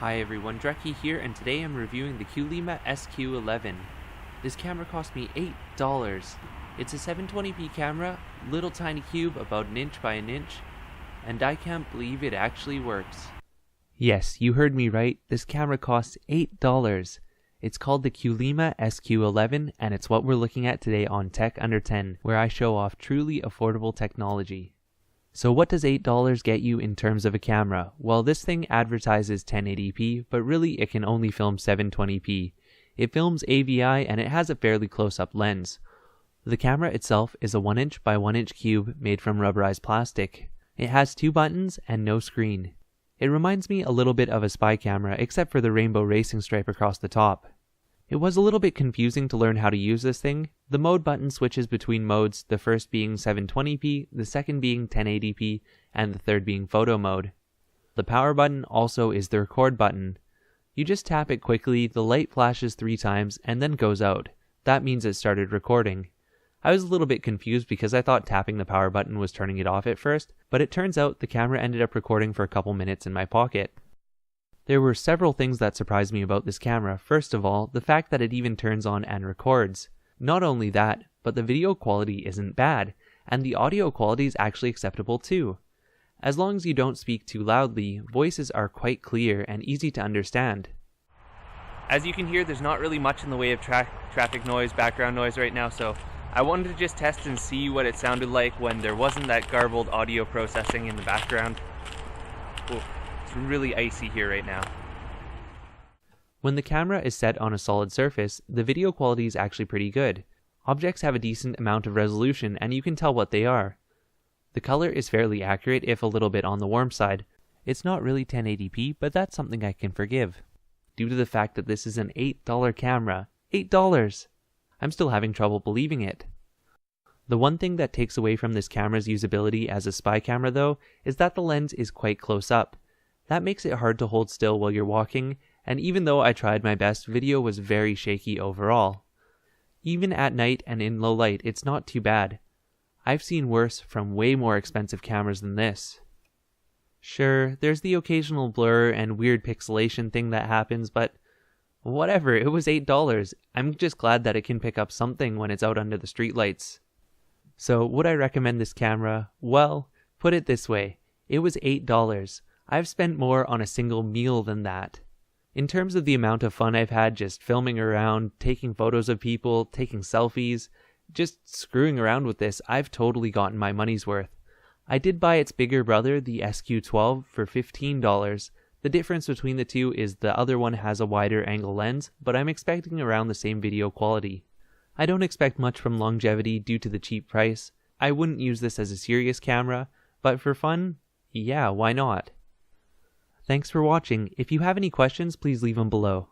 Hi everyone, Dreki here, and today I'm reviewing the Quelima SQ11. This camera cost me $8. It's a 720p camera, little tiny cube about an inch by an inch, and I can't believe it actually works. Yes, you heard me right, this camera costs $8. It's called the Quelima SQ11, and it's what we're looking at today on Tech Under 10, where I show off truly affordable technology. So what does $8 get you in terms of a camera? Well, this thing advertises 1080p, but really it can only film 720p. It films AVI and it has a fairly close-up lens. The camera itself is a 1" by 1" cube made from rubberized plastic. It has 2 buttons and no screen. It reminds me a little bit of a spy camera except for the rainbow racing stripe across the top. It was a little bit confusing to learn how to use this thing. The mode button switches between modes, the first being 720p, the second being 1080p, and the third being photo mode. The power button also is the record button. You just tap it quickly, the light flashes 3 times, and then goes out. That means it started recording. I was a little bit confused because I thought tapping the power button was turning it off at first, but it turns out the camera ended up recording for a couple minutes in my pocket. There were several things that surprised me about this camera. First of all, the fact that it even turns on and records. Not only that, but the video quality isn't bad, and the audio quality is actually acceptable too. As long as you don't speak too loudly, voices are quite clear and easy to understand. As you can hear, there's not really much in the way of traffic noise, background noise right now, so I wanted to just test and see what it sounded like when there wasn't that garbled audio processing in the background. Ooh. It's really icy here right now. When the camera is set on a solid surface, the video quality is actually pretty good. Objects have a decent amount of resolution and you can tell what they are. The color is fairly accurate, if a little bit on the warm side. It's not really 1080p, but that's something I can forgive. Due to the fact that this is an $8 camera. $8! I'm still having trouble believing it. The one thing that takes away from this camera's usability as a spy camera though, is that the lens is quite close up. That makes it hard to hold still while you're walking, and even though I tried my best, video was very shaky overall. Even at night and in low light, it's not too bad. I've seen worse from way more expensive cameras than this. Sure, there's the occasional blur and weird pixelation thing that happens, but whatever, it was $8. I'm just glad that it can pick up something when it's out under the streetlights. So, would I recommend this camera? Well, put it this way, it was $8. I've spent more on a single meal than that. In terms of the amount of fun I've had just filming around, taking photos of people, taking selfies, just screwing around with this, I've totally gotten my money's worth. I did buy its bigger brother, the SQ12, for $15. The difference between the two is the other one has a wider angle lens, but I'm expecting around the same video quality. I don't expect much from longevity due to the cheap price. I wouldn't use this as a serious camera, but for fun, yeah, why not? Thanks for watching. If you have any questions, please leave them below.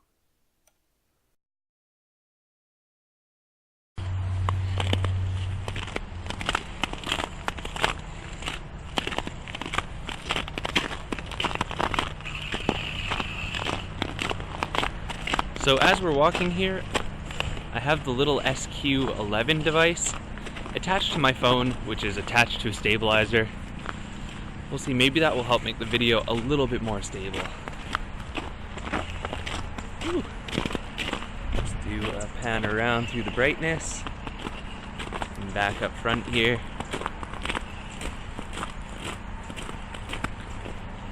So as we're walking here, I have the little SQ11 device attached to my phone, which is attached to a stabilizer. We'll see, maybe that will help make the video a little bit more stable. Whew. Let's do a pan around through the brightness and back up front here.